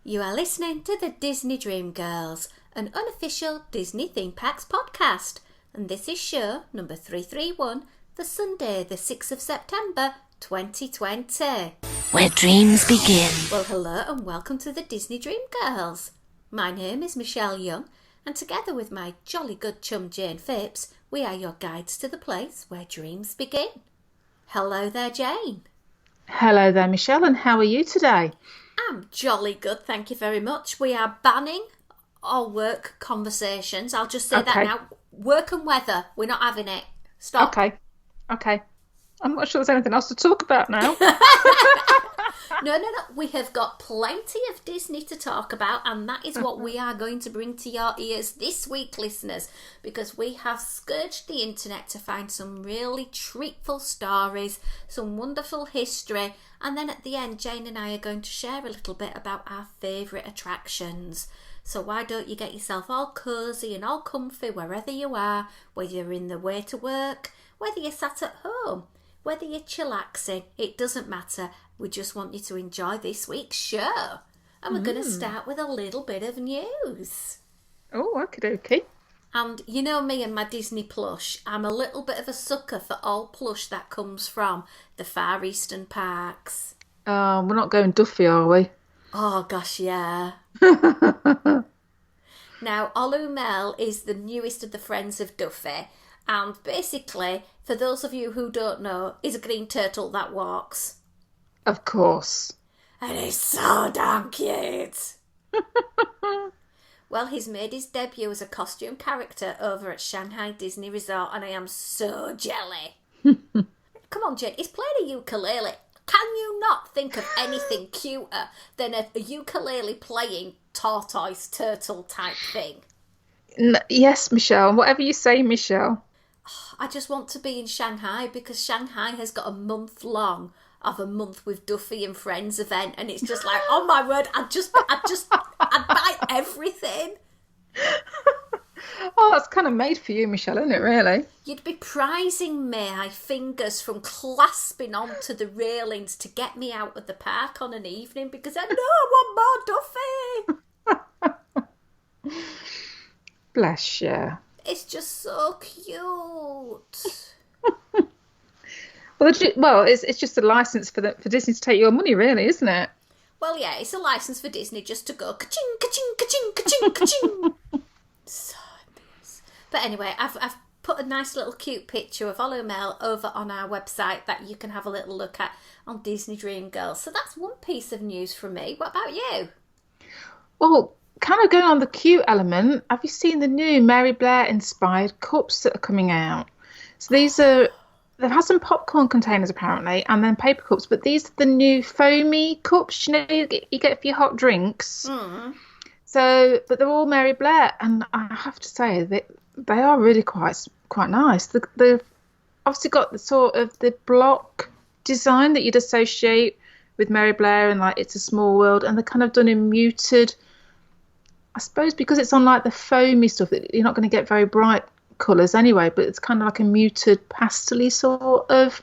You are listening to the Disney Dream Girls, an unofficial Disney Theme Parks podcast, and this is show number 331 for Sunday the 6th of September 2020. Where dreams begin. Well, hello and welcome to the Disney Dream Girls. My name is Michelle Young, and together with my jolly good chum Jayne Phipps, we are your guides to the place where dreams begin. Hello there, Jayne. Hello there, Michelle, and how are you today? I'm jolly good, thank you very much. We are banning our work conversations. I'll just say that now. Work and weather, we're not having it. Stop. Okay. I'm not sure there's anything else to talk about now. No. We have got plenty of Disney to talk about, and that is what we are going to bring to your ears this week, listeners, because we have scourged the internet to find some really treatful stories, some wonderful history, and then at the end, Jayne and I are going to share a little bit about our favourite attractions. So why don't you get yourself all cosy and all comfy wherever you are, whether you're in the way to work, whether you're sat at home, whether you're chillaxing, it doesn't matter. We just want you to enjoy this week's show. And we're going to start with a little bit of news. Oh, okie And you know me and my Disney plush. I'm a little bit of a sucker for all plush that comes from the Far Eastern parks. We're not going Duffy, are we? Oh, gosh, yeah. Now, Olumel is the newest of the Friends of Duffy. And basically, for those of you who don't know, is a green turtle that walks. Of course. And he's so damn cute. Well, he's made his debut as a costume character over at Shanghai Disney Resort, and I am so jelly. Come on, Jayne, he's playing a ukulele. Can you not think of anything cuter than a ukulele playing tortoise turtle type thing? Yes, Michelle. Whatever you say, Michelle. I just want to be in Shanghai because Shanghai has got a month long of a month with Duffy and Friends event, and it's just like, oh my word, I'd buy everything. Oh, that's kind of made for you, Michelle, isn't it, really? You'd be prizing my fingers from clasping onto the railings to get me out of the park on an evening because I know I want more Duffy. Bless you. It's just so cute. Well, it's just a license for Disney to take your money, really, isn't it? Well, yeah, it's a license for Disney just to go ka-ching, ka-ching, ka-ching, ka-ching, ka-ching. So nice. But anyway, I've put a nice little cute picture of Olumel over on our website that you can have a little look at on Disney Dream Girls. So that's one piece of news from me. What about you? Well, kind of going on the cute element, have you seen the new Mary Blair-inspired cups that are coming out? So they've had some popcorn containers apparently, and then paper cups, but these are the new foamy cups, you get for your hot drinks. So, but they're all Mary Blair, and I have to say that they are really quite nice. They've obviously got the sort of the block design that you'd associate with Mary Blair and like It's a Small World, and they're kind of done in muted, I suppose because it's on like the foamy stuff, you're not going to get very bright colours anyway, but it's kind of like a muted pastel-y sort of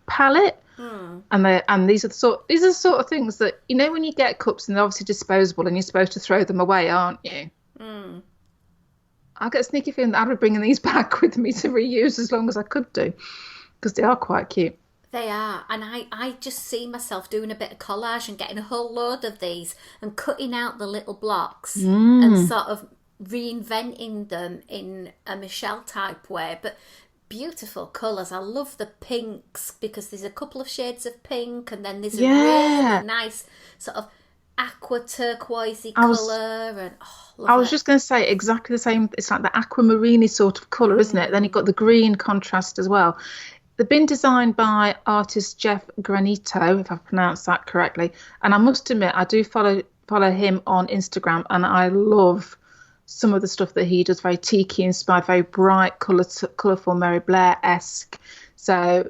palette. And these are the sort of things that, you know, when you get cups and they're obviously disposable and you're supposed to throw them away, aren't you? I get a sneaky feeling that I'd be bringing these back with me to reuse as long as I could do, because they are quite cute. They are, and I just see myself doing a bit of collage and getting a whole load of these and cutting out the little blocks and sort of reinventing them in a Michelle type way. But beautiful colours. I love the pinks because there's a couple of shades of pink, and then there's a really nice sort of aqua turquoisey colour. And I was just going to say exactly the same. It's like the aquamarine sort of colour, isn't it? Then you've got the green contrast as well. They've been designed by artist Jeff Granito, if I've pronounced that correctly. And I must admit, I do follow him on Instagram, and I love some of the stuff that he does, very tiki inspired, very bright, colourful, Mary Blair-esque. So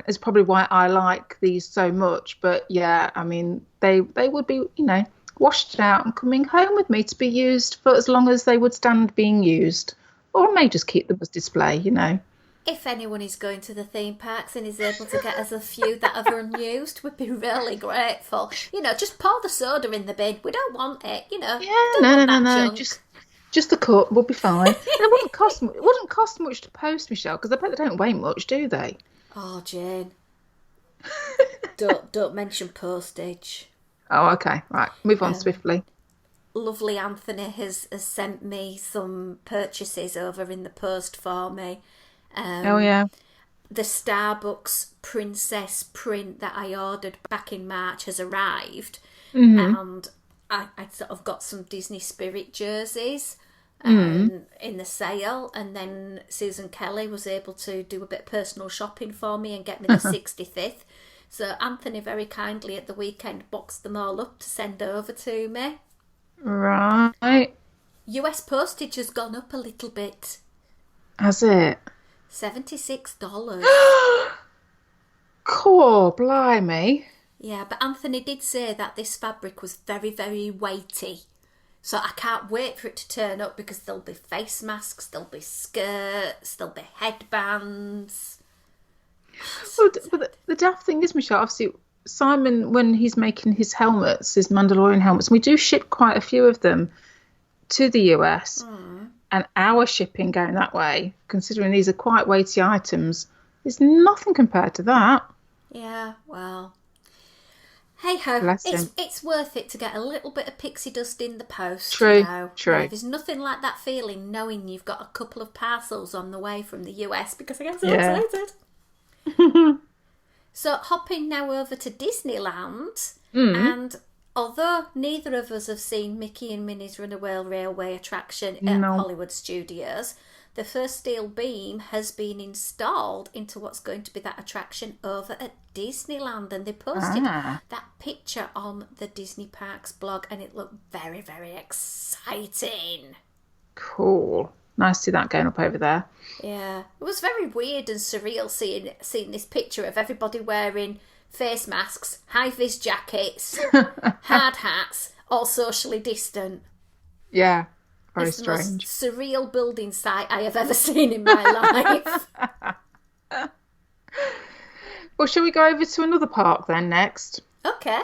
it's probably why I like these so much. But yeah, I mean, they would be, you know, washed out and coming home with me to be used for as long as they would stand being used. Or I may just keep them as display, you know. if anyone is going to the theme parks and is able to get us a few that are unused, we'd be really grateful. Just pour the soda in the bin. We don't want it, Yeah, don't no, want that no. junk. Just the cup will be fine. And it wouldn't cost much to post, Michelle, because I bet they don't weigh much, do they? Oh, Jane. Don't mention postage. Oh, okay. Right. Move on swiftly. Lovely Anthony has sent me some purchases over in the post for me. Oh, yeah. The Starbucks Princess print that I ordered back in March has arrived. And I sort of got some Disney Spirit jerseys in the sale. And then Susan Kelly was able to do a bit of personal shopping for me and get me the 65th. So Anthony very kindly at the weekend boxed them all up to send over to me. Right. US postage has gone up a little bit. Has it? $76. Cool, blimey. Yeah, but Anthony did say that this fabric was very, very weighty. So I can't wait for it to turn up because there'll be face masks, there'll be skirts, there'll be headbands. Well, but the daft thing is, Michelle, obviously, Simon, when he's making his helmets, his Mandalorian helmets, we do ship quite a few of them to the US. And our shipping going that way, considering these are quite weighty items, is nothing compared to that. Yeah, well, hey ho, it's worth it to get a little bit of pixie dust in the post. True. Yeah, there's nothing like that feeling knowing you've got a couple of parcels on the way from the US because I get so excited. So hopping now over to Disneyland, and although neither of us have seen Mickey and Minnie's Runaway Railway attraction at Hollywood Studios, the first steel beam has been installed into what's going to be that attraction over at Disneyland, and they posted that picture on the Disney Parks blog, and it looked very, very exciting. Cool. Nice to see that going up over there. Yeah, it was very weird and surreal seeing this picture of everybody wearing face masks, high-vis jackets, hard hats, all socially distant. Yeah, very it's strange. The most surreal building site I have ever seen in my life. Well, shall we go over to another park then next? Okay.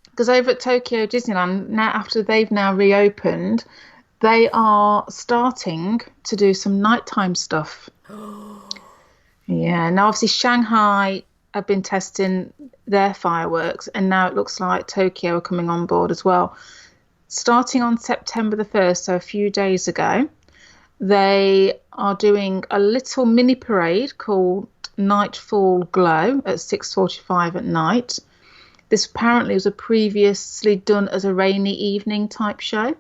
Because over at Tokyo Disneyland, now after they've now reopened, they are starting to do some nighttime stuff. Yeah, now obviously Shanghai have been testing their fireworks, and now it looks like Tokyo are coming on board as well. Starting on September the 1st, so a few days ago, they are doing a little mini parade called Nightfall Glow at 6:45 at night. This apparently was a previously done as a rainy evening type show.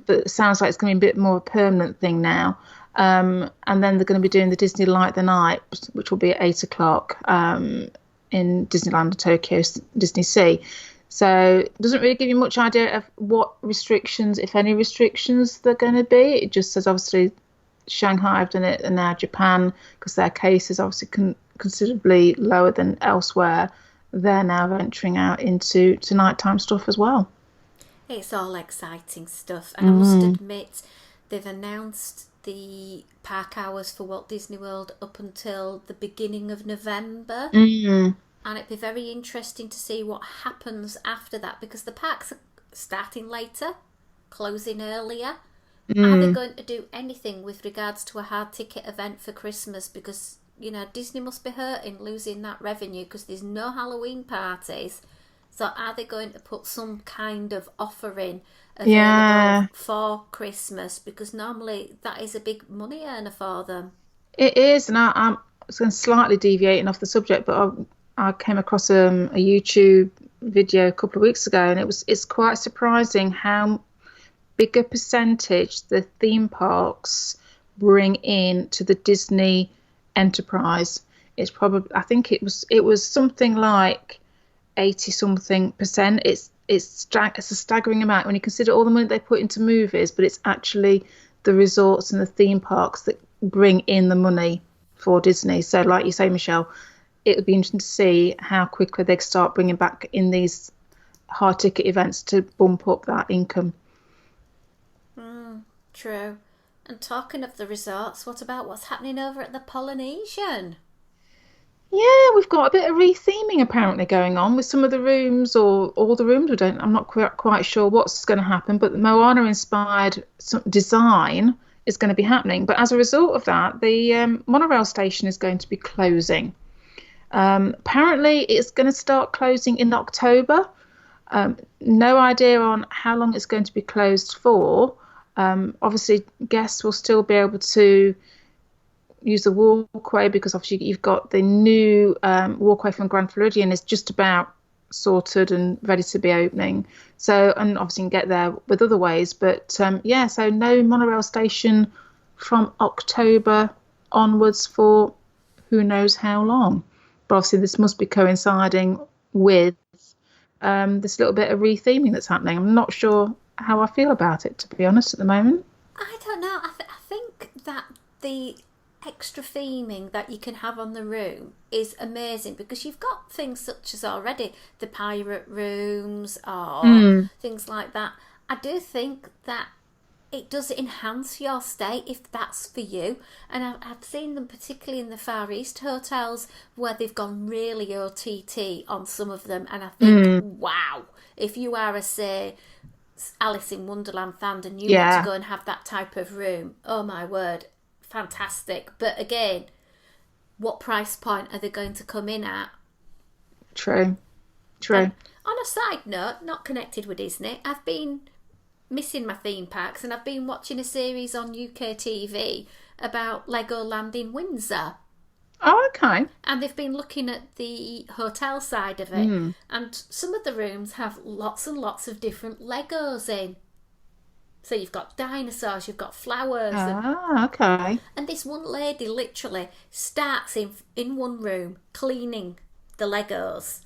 But it sounds like it's going to be a bit more of a permanent thing now. And then they're going to be doing the Disney Light the Night, which will be at 8 o'clock in Disneyland and Tokyo Disney Sea. So it doesn't really give you much idea of what restrictions, if any restrictions, they're going to be. It just says obviously Shanghai have done it, and now Japan, because their case is obviously considerably lower than elsewhere, they're now venturing out into nighttime stuff as well. It's all exciting stuff, and I must admit they've announced the park hours for Walt Disney World up until the beginning of November, and it'd be very interesting to see what happens after that, because the parks are starting later, closing earlier. Are they going to do anything with regards to a hard ticket event for Christmas? Because Disney must be hurting, losing that revenue, because there's no Halloween parties. So are they going to put some kind of offering available for Christmas? Because normally that is a big money earner for them. It is, and I'm slightly deviating off the subject, but I came across a YouTube video a couple of weeks ago, and it's quite surprising how big a percentage the theme parks bring in to the Disney enterprise. It's probably, I think it was something like 80-something%. It's a staggering amount when you consider all the money they put into movies, but it's actually the resorts and the theme parks that bring in the money for Disney. So like you say, Michelle, it would be interesting to see how quickly they start bringing back in these hard ticket events to bump up that income. True. And talking of the resorts, what about what's happening over at the Polynesian? Yeah, we've got a bit of retheming apparently going on with some of the rooms or all the rooms. I'm not quite sure what's going to happen, but the Moana inspired design is going to be happening. But as a result of that, the monorail station is going to be closing. Apparently, it's going to start closing in October. No idea on how long it's going to be closed for. Obviously, guests will still be able to use the walkway because obviously you've got the new walkway from Grand Floridian is just about sorted and ready to be opening. So, and obviously you can get there with other ways. But yeah, so no monorail station from October onwards for who knows how long. But obviously this must be coinciding with this little bit of retheming that's happening. I'm not sure how I feel about it, to be honest, at the moment. I don't know. I think that the extra theming that you can have on the room is amazing because you've got things such as already the pirate rooms or things like that. I do think that it does enhance your stay if that's for you. And I've seen them particularly in the Far East hotels where they've gone really OTT on some of them. And I think, wow, if you are a, say, Alice in Wonderland fan and you want to go and have that type of room, oh my word, fantastic. But again, what price point are they going to come in at? True. On a side note, not connected with Disney, I've been missing my theme parks and I've been watching a series on UK TV about Legoland in Windsor. Oh, okay. And they've been looking at the hotel side of it, and some of the rooms have lots and lots of different Legos in. So you've got dinosaurs, you've got flowers. Okay. And this one lady literally starts in one room cleaning the Legos.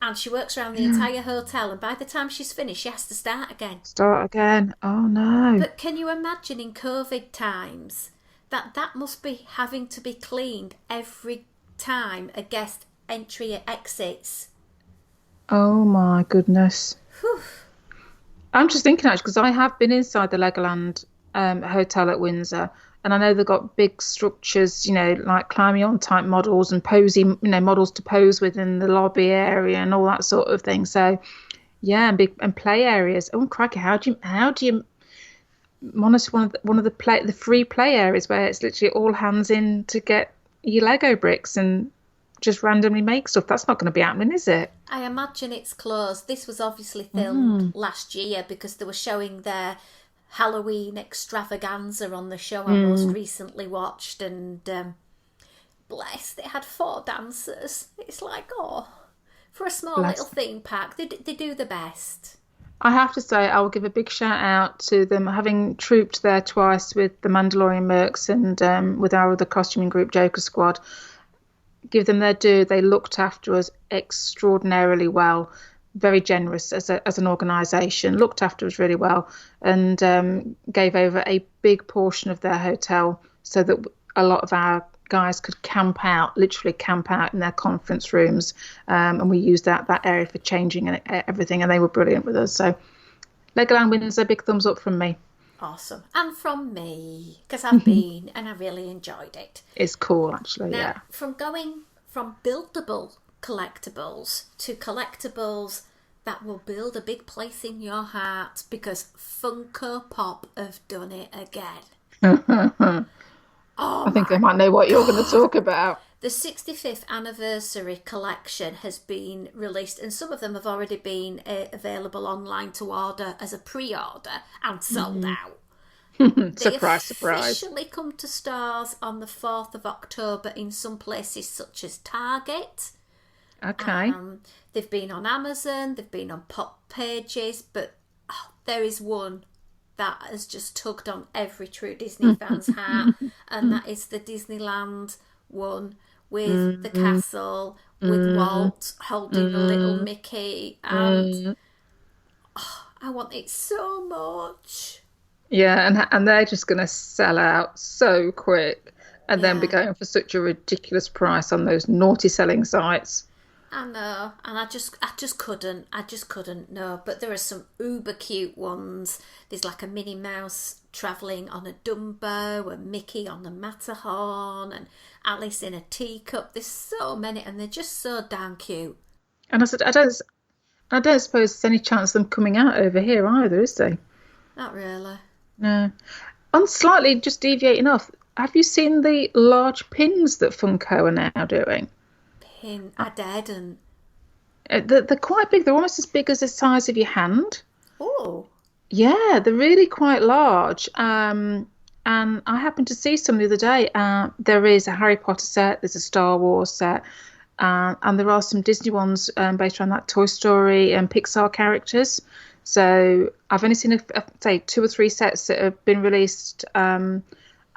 And she works around the entire hotel, and by the time she's finished, she has to start again. Oh, no. But can you imagine in COVID times that must be having to be cleaned every time a guest entry exits? Oh, my goodness. Whew. I'm just thinking actually because I have been inside the Legoland hotel at Windsor, and I know they've got big structures, like climbing on type models and posing, models to pose within the lobby area and all that sort of thing. So, yeah, and play areas. Oh, crikey! How do you monitor one of the free play areas where it's literally all hands in to get your Lego bricks and just randomly make stuff? That's not going to be happening, is it? I imagine it's closed. This was obviously filmed last year because they were showing their Halloween extravaganza on the show I most recently watched, and bless, they had 4 dancers. It's like, oh, for a small little theme park, they do the best. I have to say, I will give a big shout out to them, having trooped there twice with the Mandalorian Mercs and with our other costuming group, Joker Squad. Give them their due. They looked after us extraordinarily well. Very generous as an organisation, looked after us really well, and gave over a big portion of their hotel so that a lot of our guys could literally camp out in their conference rooms, and we used that area for changing and everything, and they were brilliant with us. So Legoland Windsor, big thumbs up from me. Awesome. And from me, because I've been and I really enjoyed it. It's cool, actually. Now, from going from buildable collectibles to collectibles that will build a big place in your heart, because Funko Pop have done it again. I think I might know what you're going to talk about. The 65th anniversary collection has been released, and some of them have already been available online to order as a pre-order and sold out. Surprise. They officially come to stores on the 4th of October in some places such as Target. Okay. They've been on Amazon, they've been on Pop Pages, but there is one that has just tugged on every true Disney fan's heart, and that is the Disneyland one with the castle, with Walt holding a little Mickey, and I want it so much. Yeah, and they're just going to sell out so quick and then be going for such a ridiculous price on those naughty selling sites. I know, and I just couldn't. No, but there are some uber cute ones. There's like a Minnie Mouse travelling on a Dumbo, a Mickey on the Matterhorn, and Alice in a teacup. There's so many, and they're just so damn cute. And I said, I don't suppose there's any chance of them coming out over here either, is there? Not really. No. And slightly just deviating off, have you seen the large pins that Funko are now doing? I didn't. They're quite big. They're almost as big as the size of your hand. Oh. Yeah, they're really quite large. And I happened to see some the other day. There is a Harry Potter set, there's a Star Wars set, and there are some Disney ones based around that Toy Story and Pixar characters. So I've only seen, say, 2 or 3 sets that have been released.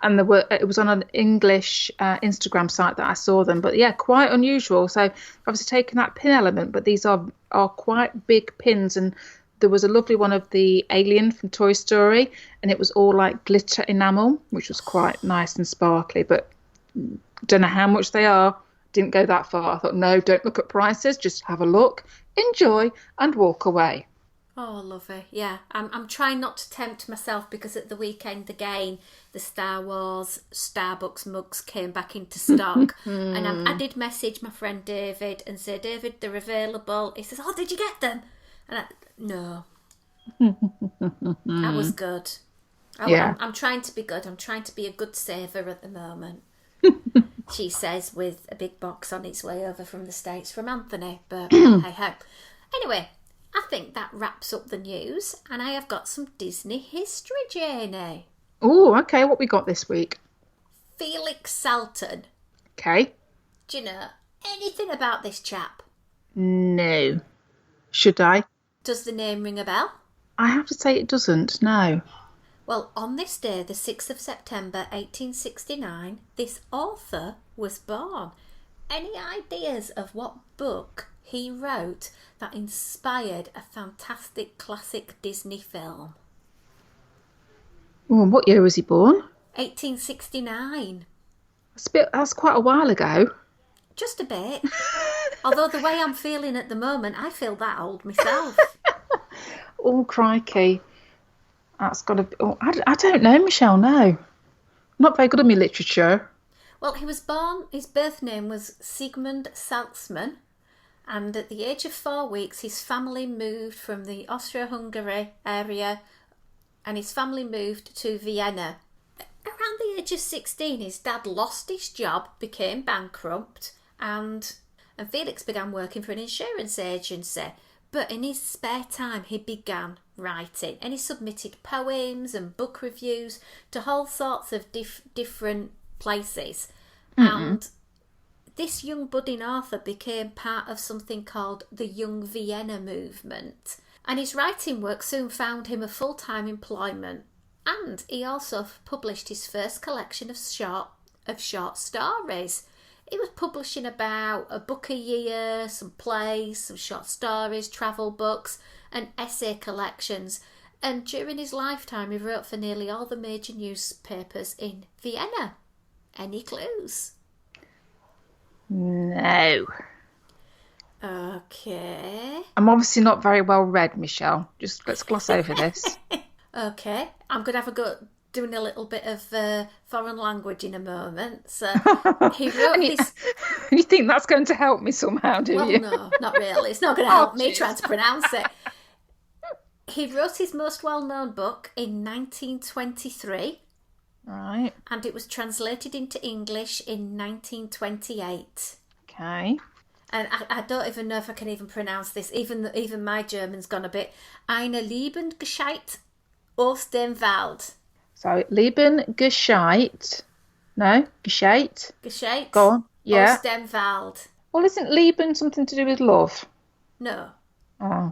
And it was on an English Instagram site that I saw them. But yeah, quite unusual. So obviously taking that pin element, but these are quite big pins. And there was a lovely one of the alien from Toy Story, and it was all like glitter enamel, which was quite nice and sparkly. But don't know how much they are. Didn't go that far. I thought, no, don't look at prices. Just have a look, enjoy, and walk away. Oh, lovely. Yeah, I'm trying not to tempt myself, because at the weekend again, the Star Wars Starbucks mugs came back into stock. And I did message my friend David and say, David, they're available. He says, oh, did you get them? And no. I was good. I'm trying to be good. I'm trying to be a good saver at the moment. She says, with a big box on its way over from the States from Anthony. But hey ho. Anyway, I think that wraps up the news, and I have got some Disney history, Jayne. Oh, okay. What we got this week? Felix Salten. Okay. Do you know anything about this chap? No. Should I? Does the name ring a bell? I have to say it doesn't, no. Well, on this day, the 6th of September 1869, this author was born. Any ideas of what book he wrote that inspired a fantastic classic Disney film? Oh, what year was he born? 1869. That's quite a while ago. Just a bit. Although the way I'm feeling at the moment, I feel that old myself. Oh, crikey. That's got to be... Oh, I don't know, Michelle, no. I'm not very good at my literature. Well, he was born... His birth name was Sigmund Salzmann. And at the age of 4 weeks, his family moved from the Austro-Hungary area, and his family moved to Vienna. Around the age of 16, his dad lost his job, became bankrupt, and Felix began working for an insurance agency. But in his spare time, he began writing, and he submitted poems and book reviews to all sorts of different places. And this young budding author became part of something called the Young Vienna movement. And his writing work soon found him a full-time employment. And he also published his first collection of short stories. He was publishing about a book a year, some plays, some short stories, travel books, and essay collections. And during his lifetime, he wrote for nearly all the major newspapers in Vienna. Any clues? No. Okay. I'm obviously not very well read, Michelle. Just let's gloss over this. Okay. I'm going to have a go doing a little bit of foreign language in a moment. So he wrote this... You think that's going to help me somehow, do you? Well, no, not really. It's not going to help me trying to pronounce it. He wrote his most well-known book in 1923. Right. And it was translated into English in 1928. Okay. And I don't even know if I can even pronounce this. Even my German's gone a bit. Eine Lebensgeschichte aus dem Wald. So, Leben gescheit. No? Gescheit? Gescheit. Go on. Yeah. Aus dem Wald. Well, isn't Leben something to do with love? No. Oh,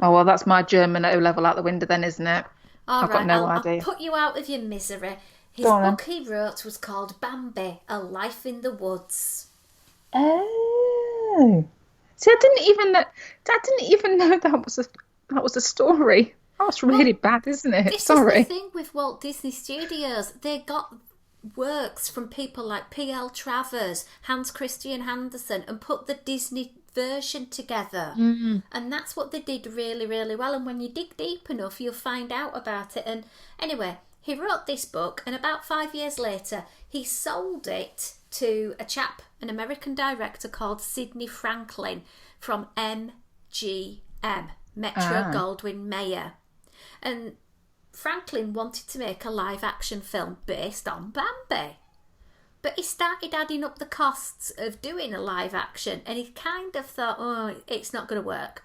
well, that's my German at O-level out the window then, isn't it? All Got no idea. I'll put you out of your misery. His book he wrote was called Bambi, A Life in the Woods. Oh. See, I didn't even know that was a story. That's really bad, isn't it? This Sorry. is the thing with Walt Disney Studios. They got works from people like P.L. Travers, Hans Christian Andersen, and put the Disney version together. And that's what they did really, really well. And when you dig deep enough, you'll find out about it. And anyway, he wrote this book, and about 5 years later, he sold it to a chap, an American director called Sidney Franklin from MGM, Metro-Goldwyn-Mayer. And Franklin wanted to make a live-action film based on Bambi. But he started adding up the costs of doing a live-action, and he kind of thought, oh, it's not going to work.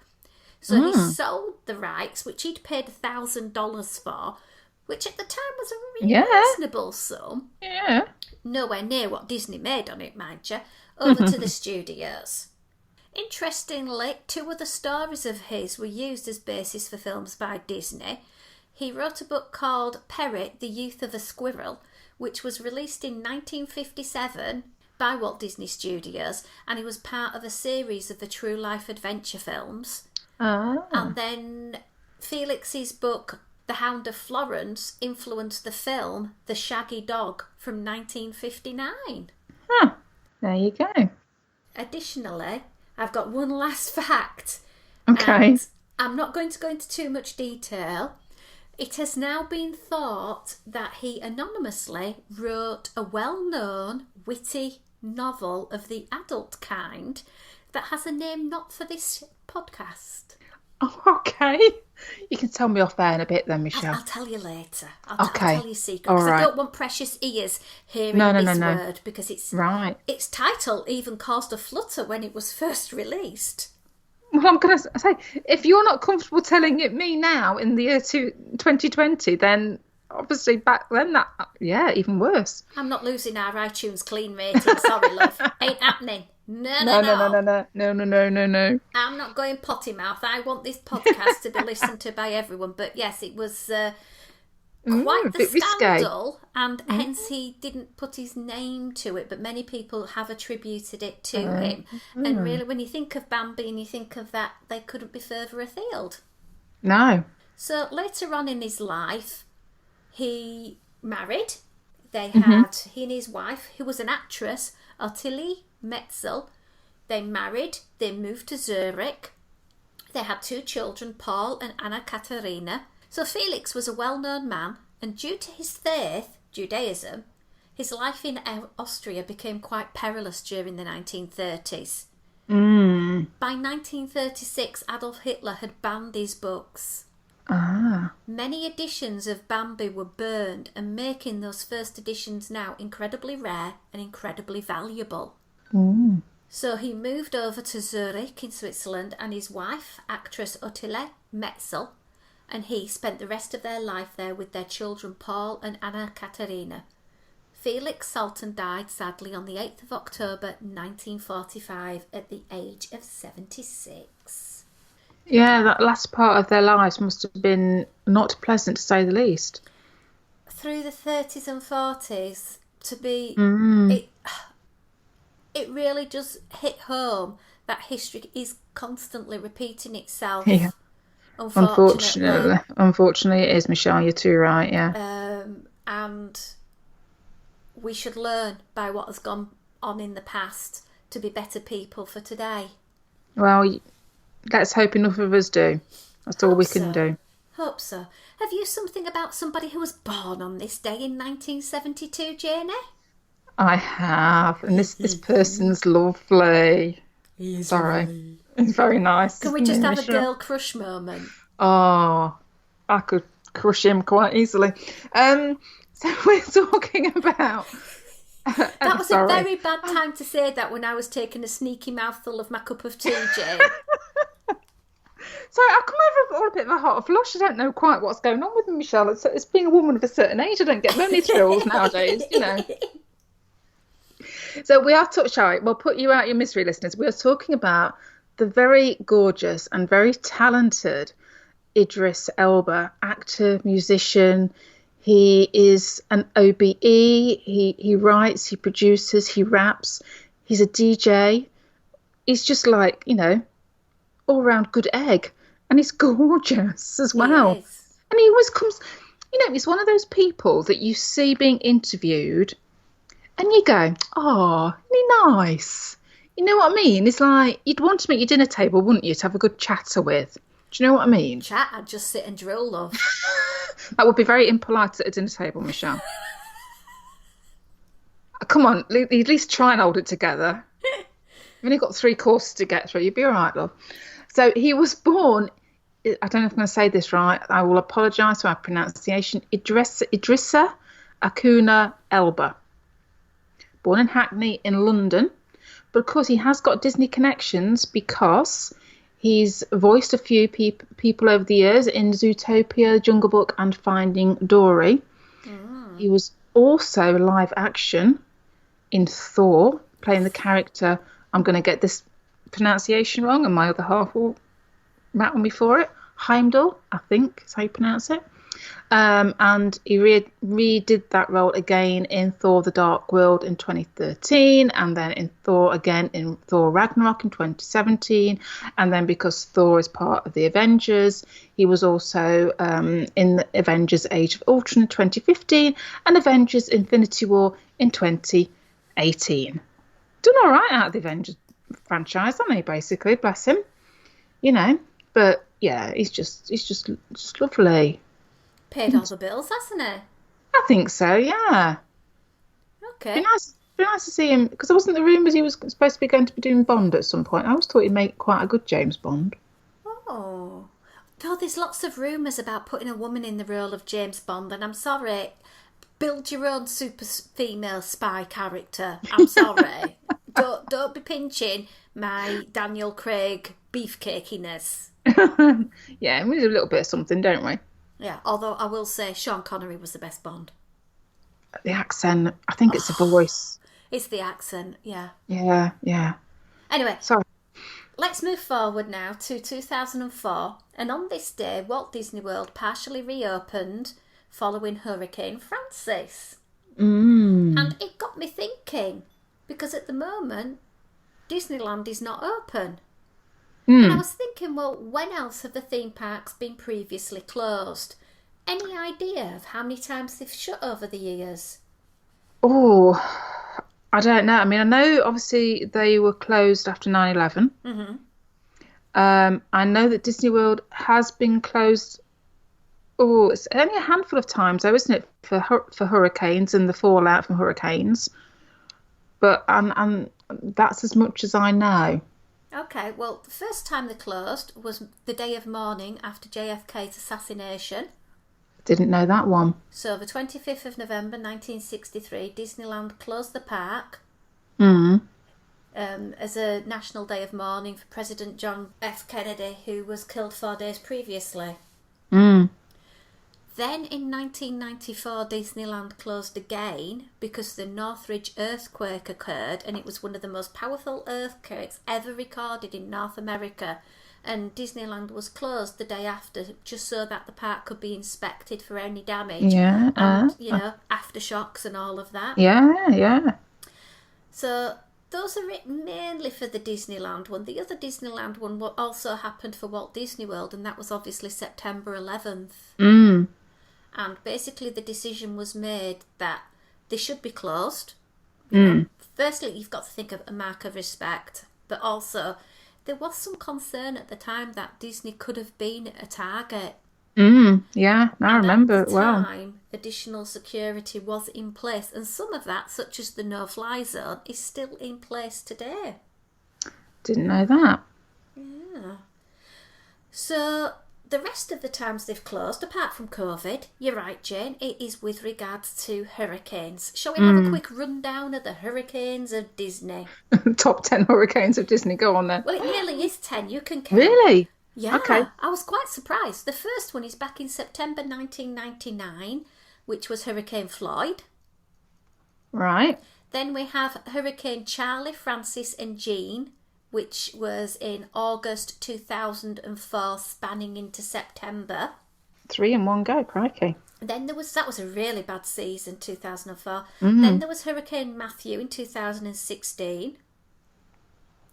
So he sold the rights, which he'd paid $1,000 for, which at the time was a really reasonable sum. Yeah. Nowhere near what Disney made on it, mind you, over to the studios. Interestingly, 2 other stories of his were used as basis for films by Disney. He wrote a book called Perry, the Youth of a Squirrel, which was released in 1957 by Walt Disney Studios, and it was part of a series of the true life adventure films. And then Felix's book, The Hound of Florence, influenced the film The Shaggy Dog from 1959. There you go. Additionally, I've got one last fact. Okay. And I'm not going to go into too much detail. It has now been thought that he anonymously wrote a well-known, witty novel of the adult kind that has a name not for this podcast. Oh, okay. You can tell me off there in a bit then, Michelle. I'll tell you later. I'll tell you a secret. All Because right. I don't want precious ears hearing this word, because its title even caused a flutter when it was first released. Well, I'm going to say, if you're not comfortable telling it me now in the year 2020, then obviously back then, even worse. I'm not losing our iTunes clean rating. Sorry, love. Ain't happening. No. I'm not going potty mouth. I want this podcast to be listened to by everyone. But yes, it was quite the scandal, and hence he didn't put his name to it, but many people have attributed it to him. And really, when you think of Bambi and you think of that, they couldn't be further afield. No. So later on in his life, he married. They had, he and his wife, who was an actress, Ottilie Metzel. They married, they moved to Zurich. They had 2 children, Paul and Anna Katharina. So Felix was a well-known man, and due to his faith, Judaism, his life in Austria became quite perilous during the 1930s. By 1936, Adolf Hitler had banned these books. Many editions of Bambi were burned, and making those first editions now incredibly rare and incredibly valuable. So he moved over to Zurich in Switzerland, and his wife, actress Ottilie Metzel, and he spent the rest of their life there with their children Paul and Anna Katharina. Felix Salten died sadly on the 8th of October 1945 at the age of 76. Yeah, that last part of their lives must have been not pleasant, to say the least. Through the 30s and 40s, to be... It really just hit home that history is constantly repeating itself. Yeah. Unfortunately, it is, Michelle. You're too right. Yeah. And we should learn by what has gone on in the past to be better people for today. Well, let's hope enough of us do. That's all we can do. Hope so. Have you something about somebody who was born on this day in 1972, Jayne? I have, and this person's lovely. Sorry. It's very nice. Can we just have a girl crush moment? Oh, I could crush him quite easily. So we're talking about... That was a very bad time to say that when I was taking a sneaky mouthful of my cup of tea, Jayne. Sorry, I come over all a bit of a hot flush. I don't know quite what's going on with me, Michelle. It's being a woman of a certain age. I don't get many thrills nowadays, you know. So we are we'll put you out your misery, listeners. We are talking about the very gorgeous and very talented Idris Elba, actor, musician. He is an OBE. He writes, he produces, he raps. He's a DJ. He's just like, all round good egg. And he's gorgeous as well. Yes. And he always comes, he's one of those people that you see being interviewed and you go, oh, isn't he nice? You know what I mean? It's like you'd want to at your dinner table, wouldn't you, to have a good chatter with? Do you know what I mean? Chat, I'd just sit and drill, love. That would be very impolite at a dinner table, Michelle. Come on, at least try and hold it together. You've only got 3 courses to get through. You'll be all right, love. So he was born, I don't know if I'm going to say this right. I will apologise for my pronunciation. Idrissa Acuna Elba. Born in Hackney in London. But of course, he has got Disney connections because he's voiced a few people over the years in Zootopia, Jungle Book, and Finding Dory. He was also live action in Thor, playing the character. I'm going to get this pronunciation wrong, and my other half will rat on me for it. Heimdall, I think is how you pronounce it. And he redid that role again in Thor: The Dark World in 2013, and then in Thor again in Thor: Ragnarok in 2017. And then because Thor is part of the Avengers, he was also in the Avengers: Age of Ultron in 2015 and Avengers: Infinity War in 2018. Done all right out of the Avengers franchise, hasn't he? Basically, bless him. You know, but yeah, he's just lovely. Paid all the bills, hasn't he? I think so, yeah. Okay. Be nice to see him, because there wasn't the rumours he was supposed to be going to be doing Bond at some point. I always thought he'd make quite a good James Bond. Oh. Though there's lots of rumours about putting a woman in the role of James Bond, and I'm sorry, build your own super female spy character. I'm sorry. Don't be pinching my Daniel Craig beefcakiness. Yeah, we need a little bit of something, don't we? Yeah, although I will say Sean Connery was the best Bond. The accent, I think it's the voice. It's the accent, yeah. Yeah. Anyway, Sorry. let's move forward now to 2004. And on this day, Walt Disney World partially reopened following Hurricane Francis. And it got me thinking, because at the moment, Disneyland is not open. And I was thinking, well, when else have the theme parks been previously closed? Any idea of how many times they've shut over the years? Oh, I don't know. I mean, I know obviously they were closed after 9/11. I know that Disney World has been closed. Oh, it's only a handful of times, though, isn't it, for hurricanes and the fallout from hurricanes? But and that's as much as I know. Okay, well, the first time they closed was the day of mourning after JFK's assassination. Didn't know that one. So the 25th of November 1963, Disneyland closed the park as a national day of mourning for President John F. Kennedy, who was killed 4 days previously. Then in 1994, Disneyland closed again because the Northridge earthquake occurred, and it was one of the most powerful earthquakes ever recorded in North America. And Disneyland was closed the day after, just so that the park could be inspected for any damage. Yeah. And, aftershocks and all of that. Yeah. So those are it mainly for the Disneyland one. The other Disneyland one also happened for Walt Disney World, and that was obviously September 11th. And basically the decision was made that they should be closed. Firstly, you've got to think of a mark of respect, but also there was some concern at the time that Disney could have been a target. Yeah, I remember it well. At the time, additional security was in place, and some of that, such as the no-fly zone, is still in place today. Didn't know that. Yeah. So the rest of the times they've closed, apart from COVID, you're right, Jane, it is with regards to hurricanes. Shall we have a quick rundown of the hurricanes of Disney? Top 10 hurricanes of Disney. Go on then. Well, it nearly is 10. You can count. Really? Yeah. Okay. I was quite surprised. The first one is back in September 1999, which was Hurricane Floyd. Right. Then we have Hurricane Charlie, Francis and Jayne, which was in August 2004, spanning into September. 3 in one go, crikey. Then that was a really bad season, 2004. Then there was Hurricane Matthew in 2016.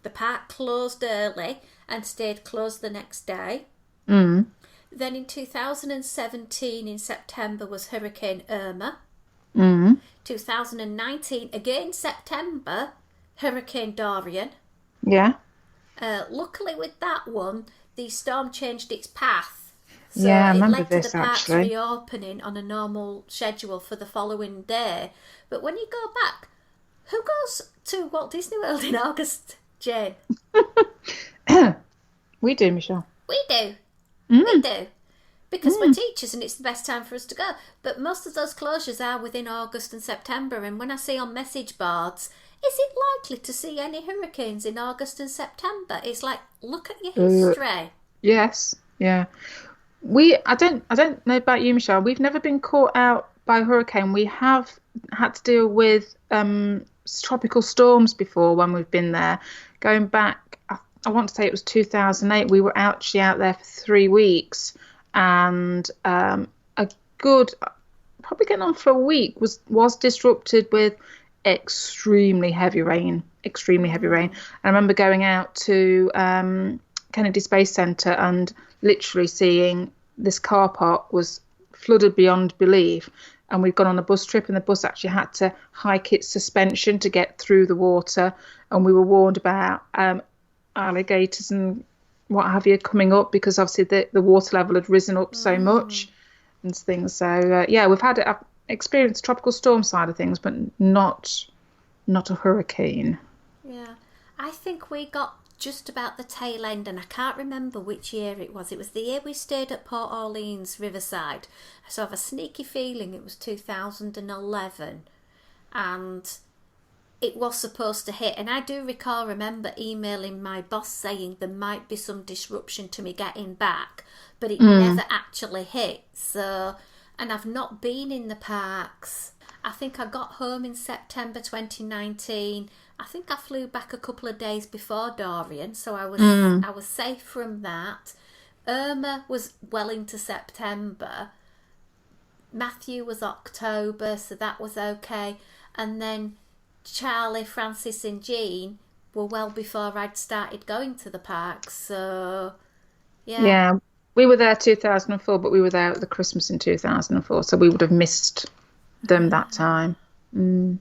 The park closed early and stayed closed the next day. Then in 2017, in September, was Hurricane Irma. 2019, again September, Hurricane Dorian. Yeah. Luckily with that one, the storm changed its path. So Yeah, I it remember led to the this parks actually. reopening on a normal schedule for the following day. But when you go back, who goes to Walt Disney World in August, Jane? We do, Michelle. We do. We Mm, do. Because we're mm. teachers and it's the best time for us to go. But most of those closures are within August and September. And when I see on message boards, is it likely to see any hurricanes in August and September? It's like, look at your Uh, history. yes. Yeah. I don't know about you, Michelle. We've never been caught out by a hurricane. We have had to deal with tropical storms before when we've been there. Going back, I want to say it was 2008. We were actually out there for 3 weeks, and a good, probably getting on for a week, was disrupted with extremely heavy rain. Extremely heavy rain. I remember going out to Kennedy Space Centre and literally seeing this car park was flooded beyond belief. And we'd gone on a bus trip, and the bus actually had to hike its suspension to get through the water. And we were warned about alligators and what have you coming up because obviously the water level had risen up so much and things. So yeah, I've experienced tropical storm side of things, but not a hurricane. Yeah. I think we got just about the tail end, and I can't remember which year it was. It was the year we stayed at Port Orleans Riverside. So I have a sneaky feeling it was 2011. And it was supposed to hit. And I do remember emailing my boss saying there might be some disruption to me getting back, but it never actually hit. So, and I've not been in the parks. I think I got home in September 2019. I think I flew back a couple of days before Dorian, so I was safe from that. Irma was well into September. Matthew was October, so that was okay. And then Charlie, Francis and Jayne were well before I'd started going to the parks. So, yeah. Yeah, we were there 2004, but we were there at the Christmas in 2004, so we would have missed them that time. Mm.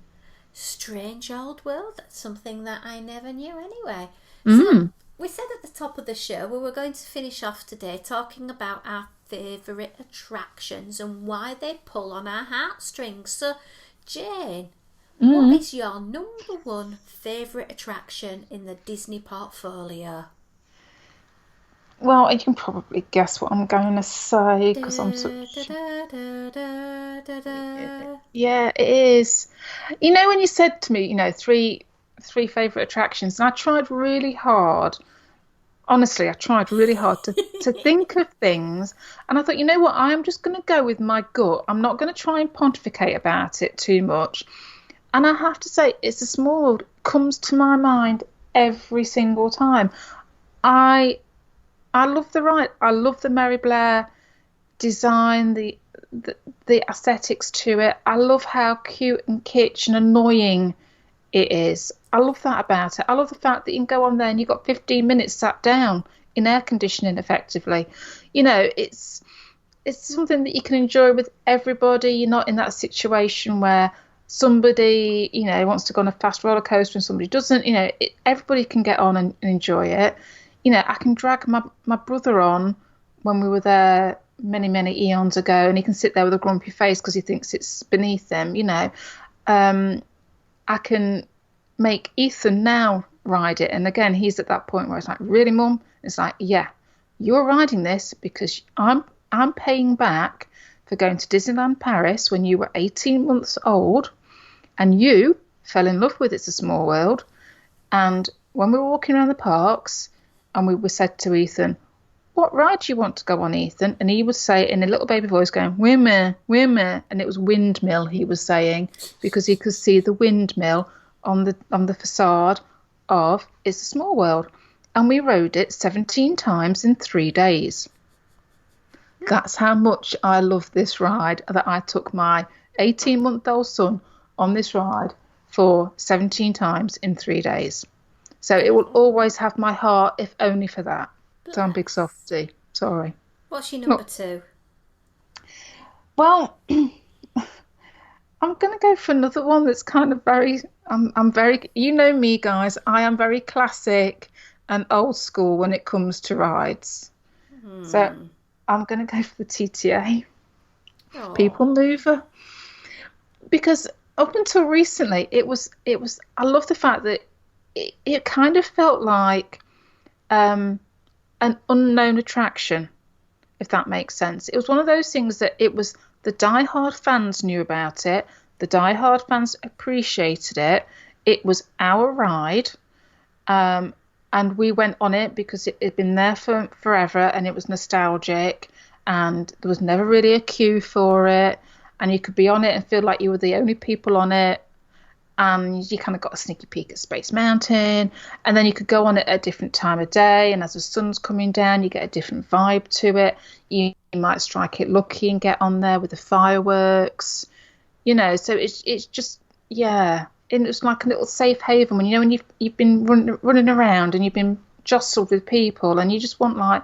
Strange old world. That's something that I never knew anyway. So, Mm. we said at the top of the show we were going to finish off today talking about our favourite attractions and why they pull on our heartstrings. So, Jane, what is your number one favourite attraction in the Disney portfolio? Well, you can probably guess what I'm going to say because I'm Da, such. da, da, da, da, da. Yeah, it is. You know, when you said to me, three favorite attractions, and I tried really hard. Honestly, I tried really hard to think of things, and I thought, you know what, I am just going to go with my gut. I'm not going to try and pontificate about it too much. And I have to say, It's a Small World comes to my mind every single time. I I love the ride. I love the Mary Blair design, the the aesthetics to it. I love how cute and kitsch and annoying it is. I love that about it. I love the fact that you can go on there and you've got 15 minutes sat down in air conditioning effectively. It's something that you can enjoy with everybody. You're not in that situation where somebody, wants to go on a fast roller coaster and somebody doesn't. Everybody can get on and enjoy it. I can drag my brother on when we were there many, many eons ago, and he can sit there with a grumpy face because he thinks it's beneath him. I can make Ethan now ride it. And again, he's at that point where it's like, really, Mum? It's like, yeah, you're riding this because I'm paying back for going to Disneyland Paris when you were 18 months old and you fell in love with It's a Small World. And when we were walking around the parks and we were said to Ethan, what ride do you want to go on, Ethan? And he would say in a little baby voice going, Wimmer, Wimmer. And it was windmill he was saying because he could see the windmill on the facade of It's a Small World. And we rode it 17 times in 3 days. That's how much I love this ride, that I took my 18-month-old son on this ride for 17 times in 3 days. So it will always have my heart, if only for that. So I'm big softy. Sorry. What's your number two? Well, I'm going to go for another one that's kind of very, I'm very, you know me, guys, I am very classic and old school when it comes to rides. So I'm going to go for the TTA, People Oh, Mover, because up until recently, I love the fact that it kind of felt like um, an unknown attraction, if that makes sense. It was one of those things that it was the die-hard fans knew about it, the die-hard fans appreciated it. It was our ride, um, and we went on it because it had been there for forever and it was nostalgic, and there was never really a queue for it, and you could be on it and feel like you were the only people on it, and you kind of got a sneaky peek at Space Mountain, and then you could go on it at a different time of day, and as the sun's coming down you get a different vibe to it. You might strike it lucky and get on there with the fireworks, so it's just, yeah, and it's like a little safe haven when you've been running around and you've been jostled with people and you just want like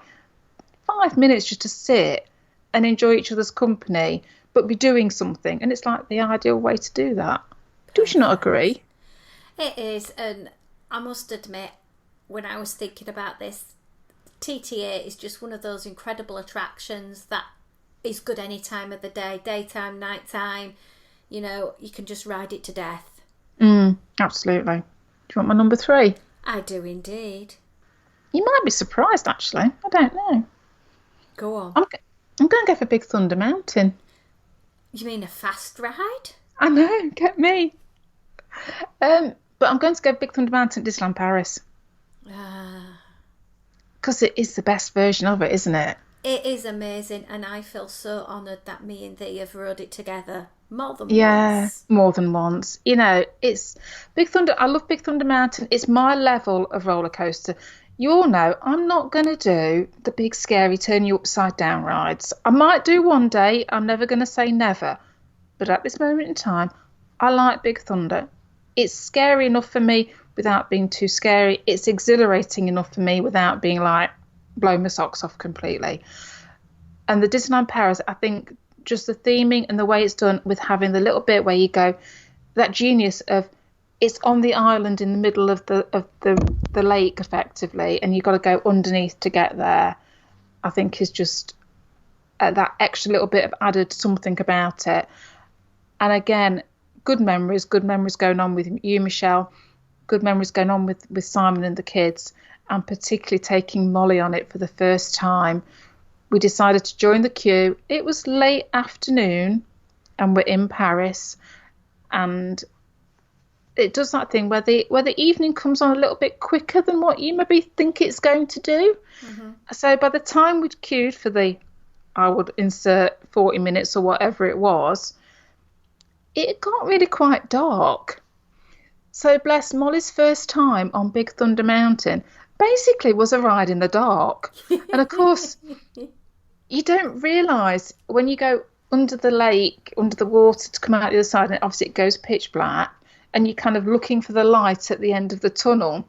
5 minutes just to sit and enjoy each other's company but be doing something, and it's like the ideal way to do that. Do you not perfect. agree? It is, and I must admit, when I was thinking about this, TTA is just one of those incredible attractions that is good any time of the day, daytime, nighttime. You can just ride it to death. Absolutely. Do you want my number three? I do indeed. You might be surprised, actually. I don't know. Go on. I'm going to go for Big Thunder Mountain. You mean a fast ride? I know, get me. But I'm going to go Big Thunder Mountain at Disneyland Paris Ah. because it is the best version of it, isn't it? It is amazing, and I feel so honoured that me and thee have rode it together more than Yeah, once. more than once. It's Big Thunder. I love Big Thunder Mountain. It's my level of roller coaster. You all know I'm not going to do the big scary turn you upside down rides. I might do one day. I'm never going to say never. But at this moment in time, I like Big Thunder. It's scary enough for me without being too scary. It's exhilarating enough for me without being like blow my socks off completely. And the Disneyland Paris, I think just the theming and the way it's done with having the little bit where you go, that genius of it's on the island in the middle of the lake effectively, and you've got to go underneath to get there. I think is just that extra little bit of added something about it. And again, good memories going on with you, Michelle, good memories going on with Simon and the kids, and particularly taking Molly on it for the first time. We decided to join the queue. It was late afternoon and we're in Paris, and it does that thing where the evening comes on a little bit quicker than what you maybe think it's going to do. So by the time we'd queued for I would insert 40 minutes or whatever it was, it got really quite dark. So bless Molly's first time on Big Thunder Mountain basically was a ride in the dark. And of course, you don't realise when you go under the lake, under the water to come out the other side, and obviously it goes pitch black, and you're kind of looking for the light at the end of the tunnel.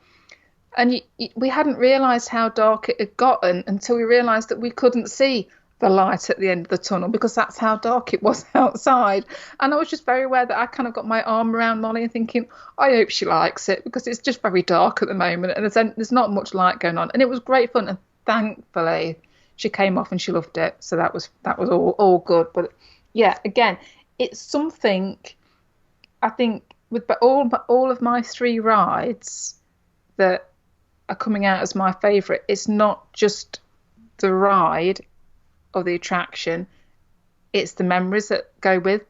And we hadn't realised how dark it had gotten until we realised that we couldn't see the light at the end of the tunnel because that's how dark it was outside. And I was just very aware that I kind of got my arm around Molly and thinking, I hope she likes it because it's just very dark at the moment and there's not much light going on. And it was great fun, and thankfully she came off and she loved it. So that was all good. But yeah, again, it's something I think with all of my three rides that are coming out as my favourite, it's not just the ride or the attraction, it's the memories that go with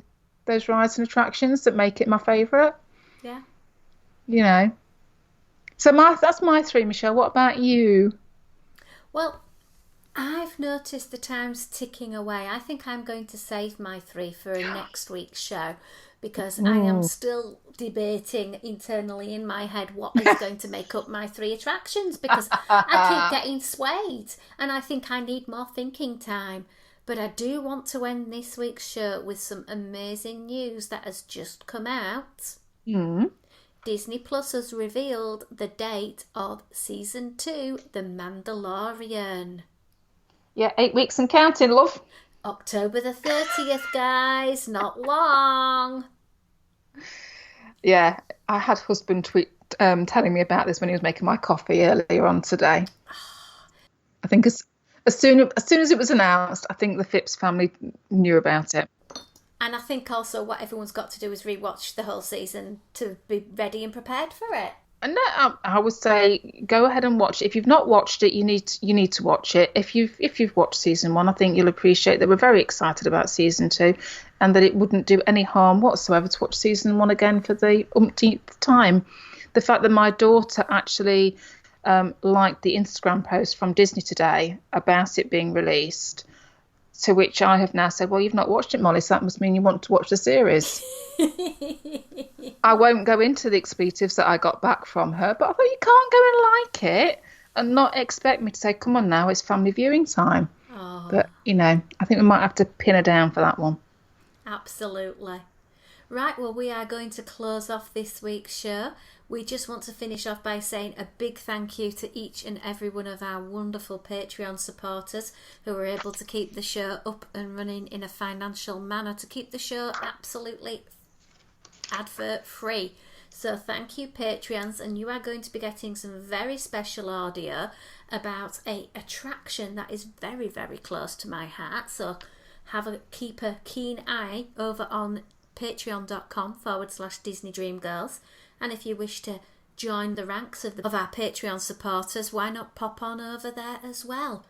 those rides and attractions that make it my favourite. Yeah. So that's my three, Michelle. What about you? Well, I've noticed the time's ticking away. I think I'm going to save my three for next week's show because I am still debating internally in my head what is going to make up my three attractions because I keep getting swayed and I think I need more thinking time. But I do want to end this week's show with some amazing news that has just come out. Disney Plus has revealed the date of Season 2, The Mandalorian. Yeah, 8 weeks and counting, love. October the 30th, guys. Not long. Yeah, I had husband tweet telling me about this when he was making my coffee earlier on today. I think as soon as it was announced, I think the Phipps family knew about it. And I think also what everyone's got to do is rewatch the whole season to be ready and prepared for it. And no, I would say go ahead and watch it. If you've not watched it, you need to watch it. If you've watched season one, I think you'll appreciate that we're very excited about season two, and that it wouldn't do any harm whatsoever to watch season one again for the umpteenth time. The fact that my daughter actually liked the Instagram post from Disney today about it being released, to which I have now said, well, you've not watched it, Molly, so that must mean you want to watch the series. I won't go into the expletives that I got back from her, but I thought you can't go and like it and not expect me to say, come on now, it's family viewing time. Oh. But, I think we might have to pin her down for that one. Absolutely. Right, well, we are going to close off this week's show. We just want to finish off by saying a big thank you to each and every one of our wonderful Patreon supporters who were able to keep the show up and running in a financial manner, to keep the show absolutely advert free. So thank you, Patreons, and you are going to be getting some very special audio about a attraction that is very, very close to my heart. So keep a keen eye over on patreon.com/Disney Dream Girls. And if you wish to join the ranks of our Patreon supporters, why not pop on over there as well?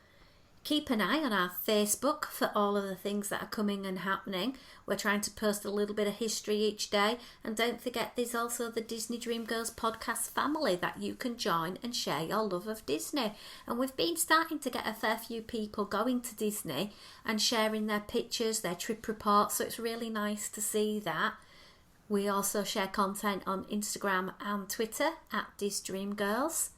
Keep an eye on our Facebook for all of the things that are coming and happening. We're trying to post a little bit of history each day. And don't forget, there's also the Disney Dream Girls podcast family that you can join and share your love of Disney. And we've been starting to get a fair few people going to Disney and sharing their pictures, their trip reports. So it's really nice to see that. We also share content on Instagram and Twitter at DisDreamGirls.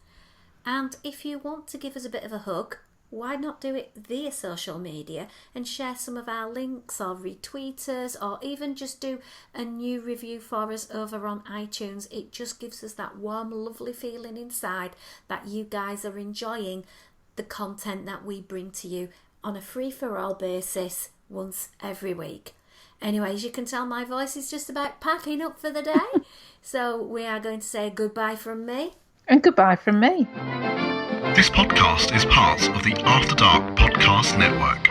And if you want to give us a bit of a hug, why not do it via social media and share some of our links, or retweet us, or even just do a new review for us over on iTunes. It just gives us that warm, lovely feeling inside that you guys are enjoying the content that we bring to you on a free-for-all basis once every week. Anyway, as you can tell, my voice is just about packing up for the day. So we are going to say goodbye from me. And goodbye from me. This podcast is part of the After Dark Podcast Network.